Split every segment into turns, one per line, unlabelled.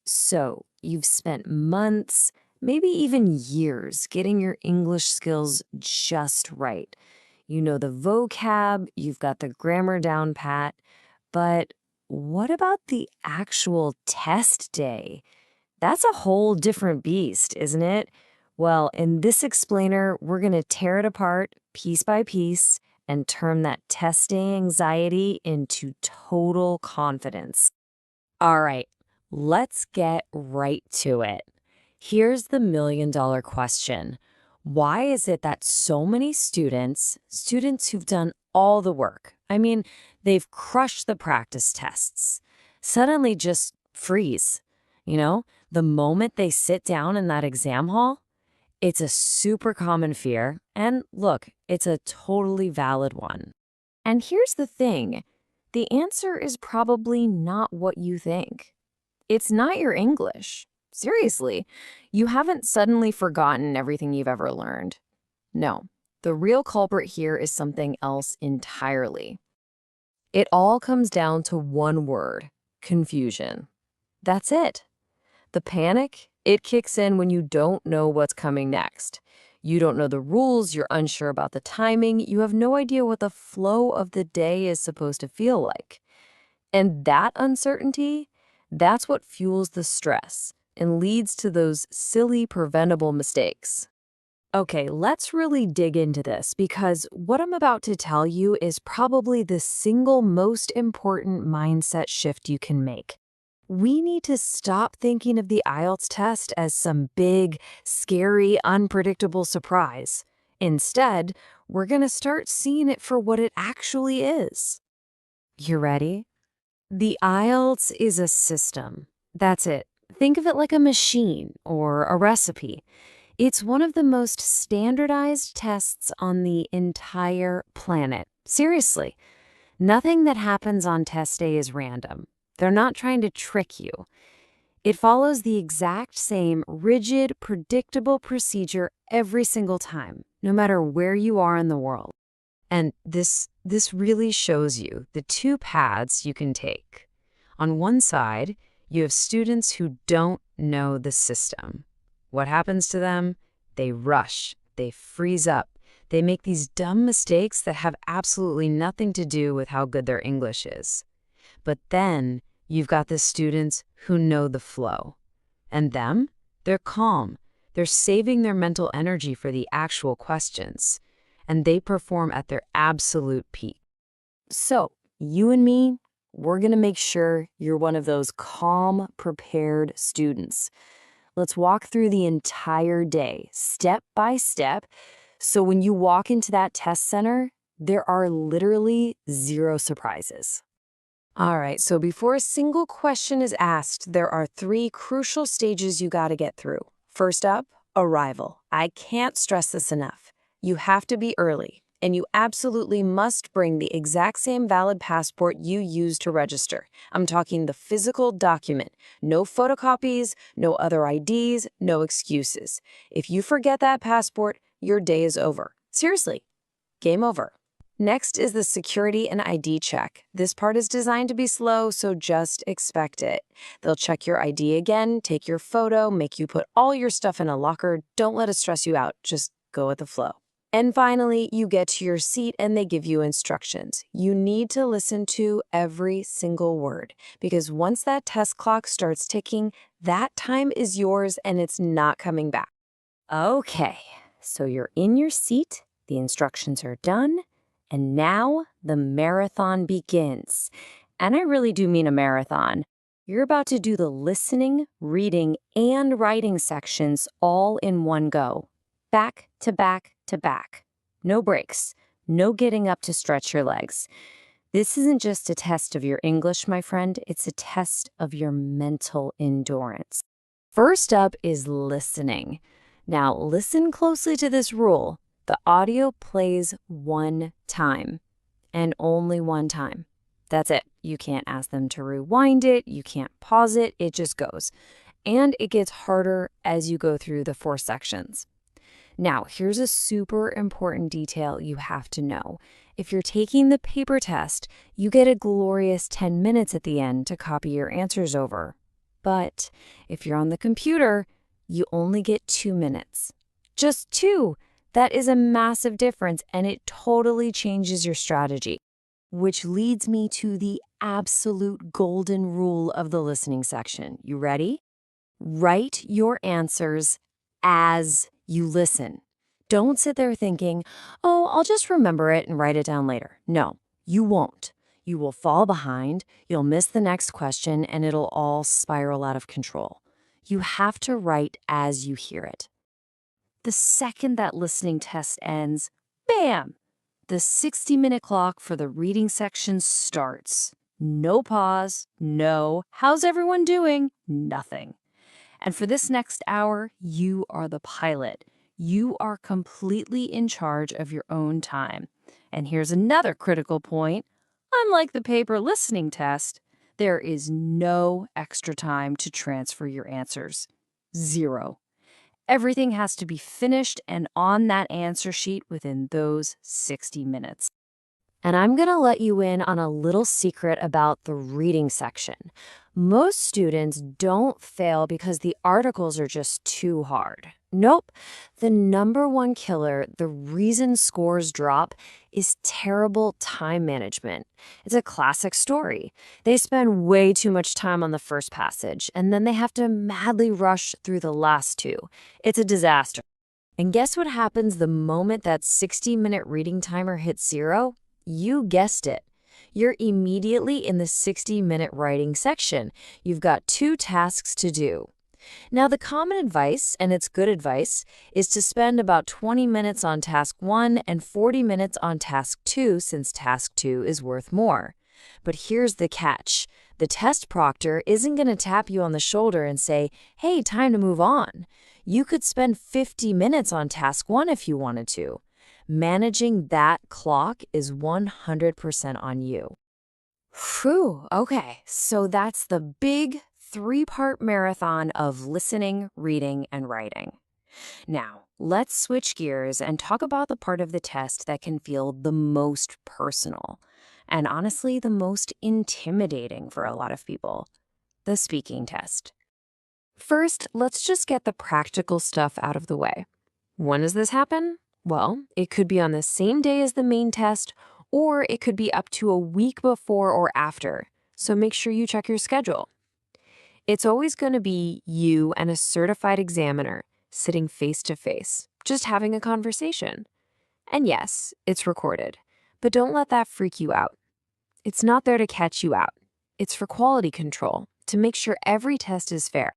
So, you've spent months, maybe even years, getting your English skills just right. You know the vocab, you've got the grammar down pat, but what about the actual test day? That's a whole different beast, isn't it? Well, in this explainer, we're going to tear it apart piece by piece and turn that testing anxiety into total confidence. All right, let's get right to it. Here's the million-dollar question. Why is it that so many students who've done all the work, I mean, they've crushed the practice tests, suddenly just freeze? You know, the moment they sit down in that exam hall, it's a super common fear, and look, it's a totally valid one. And here's the thing. The answer is probably not what you think. It's not your English. Seriously, you haven't suddenly forgotten everything you've ever learned. No, the real culprit here is something else entirely. It all comes down to one word: confusion. That's it. The panic, it kicks in when you don't know what's coming next. You don't know the rules, you're unsure about the timing, you have no idea what the flow of the day is supposed to feel like. And that uncertainty, that's what fuels the stress and leads to those silly preventable mistakes. Okay, let's really dig into this because what I'm about to tell you is probably the single most important mindset shift you can make. We need to stop thinking of the IELTS test as some big, scary, unpredictable surprise. Instead, we're going to start seeing it for what it actually is. You ready? The IELTS is a system. That's it. Think of it like a machine or a recipe. It's one of the most standardized tests on the entire planet. Seriously, nothing that happens on test day is random. They're not trying to trick you. It follows the exact same rigid, predictable procedure every single time, no matter where you are in the world. And this really shows you the two paths you can take. On one side, you have students who don't know the system. What happens to them? They rush, they freeze up, they make these dumb mistakes that have absolutely nothing to do with how good their English is. But then you've got the students who know the flow. And them, they're calm. They're saving their mental energy for the actual questions. And they perform at their absolute peak. So, you and me, we're going to make sure you're one of those calm, prepared students. Let's walk through the entire day, step by step, so when you walk into that test center, there are literally zero surprises. All right, so before a single question is asked, there are 3 crucial stages you got to get through. First up, arrival. I can't stress this enough. You have to be early, and you absolutely must bring the exact same valid passport you used to register. I'm talking the physical document. No photocopies, no other IDs, no excuses. If you forget that passport, your day is over. Seriously, game over. Next is the security and ID check. This part is designed to be slow, so just expect it. They'll check your ID again, take your photo, make you put all your stuff in a locker. Don't let it stress you out. Just go with the flow. And finally, you get to your seat and they give you instructions. You need to listen to every single word because once that test clock starts ticking, that time is yours and it's not coming back. Okay, so you're in your seat, the instructions are done, and now the marathon begins. And I really do mean a marathon. You're about to do the listening, reading, and writing sections all in one go. Back to back to back. No breaks. No getting up to stretch your legs. This isn't just a test of your English, my friend. It's a test of your mental endurance. First up is listening. Now, listen closely to this rule. The audio plays one time, and only one time. That's it. You can't ask them to rewind it. You can't pause it. It just goes. And it gets harder as you go through the 4 sections. Now, here's a super important detail you have to know. If you're taking the paper test, you get a glorious 10 minutes at the end to copy your answers over. But if you're on the computer, you only get 2 minutes. Just 2. That is a massive difference, and it totally changes your strategy. Which leads me to the absolute golden rule of the listening section. You ready? Write your answers as you listen. Don't sit there thinking, oh, I'll just remember it and write it down later. No, you won't. You will fall behind, you'll miss the next question, and it'll all spiral out of control. You have to write as you hear it. The second that listening test ends, bam! The 60-minute clock for the reading section starts. No pause, no, how's everyone doing? Nothing. And for this next hour, you are the pilot. You are completely in charge of your own time. And here's another critical point. Unlike the paper listening test, there is no extra time to transfer your answers. 0. Everything has to be finished and on that answer sheet within those 60 minutes. And I'm going to let you in on a little secret about the reading section. Most students don't fail because the articles are just too hard. Nope. The number one killer, the reason scores drop, is terrible time management. It's a classic story. They spend way too much time on the first passage, and then they have to madly rush through the last 2. It's a disaster. And guess what happens the moment that 60-minute reading timer hits 0? You guessed it. You're immediately in the 60-minute writing section. You've got 2 tasks to do. Now, the common advice, and it's good advice, is to spend about 20 minutes on task 1 and 40 minutes on task 2 since task 2 is worth more. But here's the catch. The test proctor isn't going to tap you on the shoulder and say, hey, time to move on. You could spend 50 minutes on task 1 if you wanted to. Managing that clock is 100% on you. Phew, okay, so that's the big 3-part marathon of listening, reading, and writing. Now, let's switch gears and talk about the part of the test that can feel the most personal, and honestly, the most intimidating for a lot of people, the speaking test. First, let's just get the practical stuff out of the way. When does this happen? Well, it could be on the same day as the main test, or it could be up to a week before or after, so make sure you check your schedule. It's always going to be you and a certified examiner sitting face to face, just having a conversation. And yes, it's recorded, but don't let that freak you out. It's not there to catch you out. It's for quality control, to make sure every test is fair.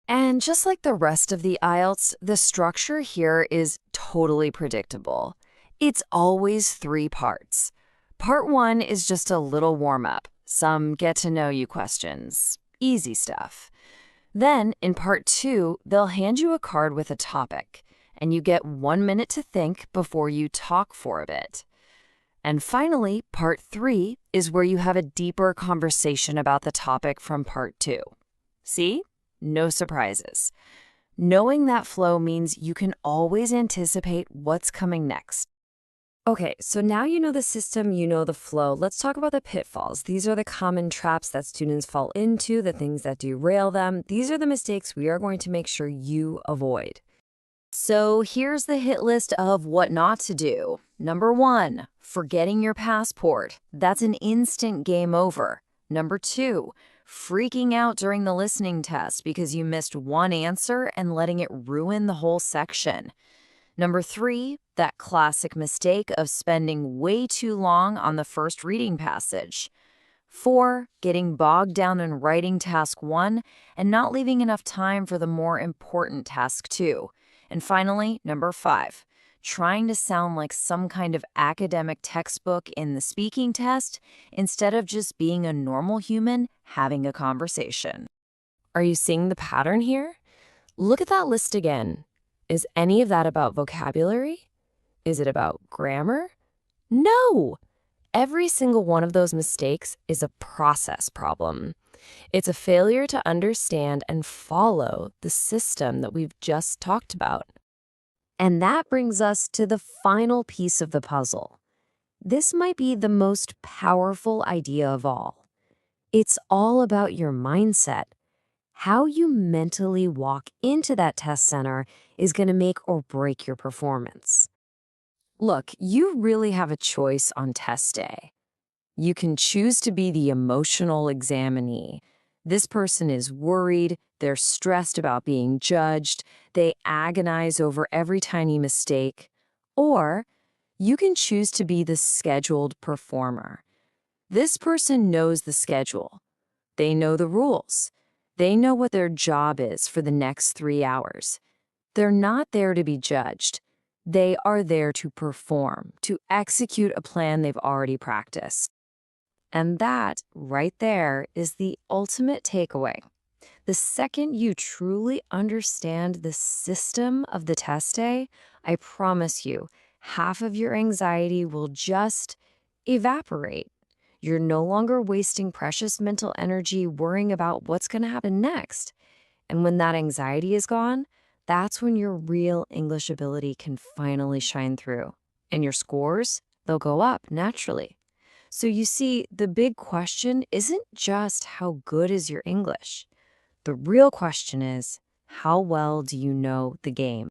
And just like the rest of the IELTS, the structure here is totally predictable. It's always 3 parts. Part 1 is just a little warm-up, some get-to-know-you questions, easy stuff. Then, in Part 2, they'll hand you a card with a topic, and you get 1 minute to think before you talk for a bit. And finally, Part 3 is where you have a deeper conversation about the topic from Part 2. See? No surprises. Knowing that flow means you can always anticipate what's coming next. Okay, so now you know the system, you know the flow. Let's talk about the pitfalls. These are the common traps that students fall into, the things that derail them. These are the mistakes we are going to make sure you avoid. So here's the hit list of what not to do. Number 1, forgetting your passport. That's an instant game over. Number 2, freaking out during the listening test because you missed one answer and letting it ruin the whole section. Number 3, that classic mistake of spending way too long on the first reading passage. 4, getting bogged down in writing task 1 and not leaving enough time for the more important task 2. And finally, number 5, trying to sound like some kind of academic textbook in the speaking test instead of just being a normal human having a conversation. Are you seeing the pattern here? Look at that list again. Is any of that about vocabulary? Is it about grammar? No! Every single one of those mistakes is a process problem. It's a failure to understand and follow the system that we've just talked about. And that brings us to the final piece of the puzzle. This might be the most powerful idea of all. It's all about your mindset. How you mentally walk into that test center is going to make or break your performance. Look, you really have a choice on test day. You can choose to be the emotional examinee. This person is worried, they're stressed about being judged, they agonize over every tiny mistake. Or you can choose to be the scheduled performer. This person knows the schedule. They know the rules. They know what their job is for the next 3 hours. They're not there to be judged. They are there to perform, to execute a plan they've already practiced. And that, right there, is the ultimate takeaway. The second you truly understand the system of the test day, I promise you, half of your anxiety will just evaporate. You're no longer wasting precious mental energy worrying about what's going to happen next. And when that anxiety is gone, that's when your real English ability can finally shine through. And your scores, they'll go up naturally. So you see, the big question isn't just how good is your English. The real question is, how well do you know the game?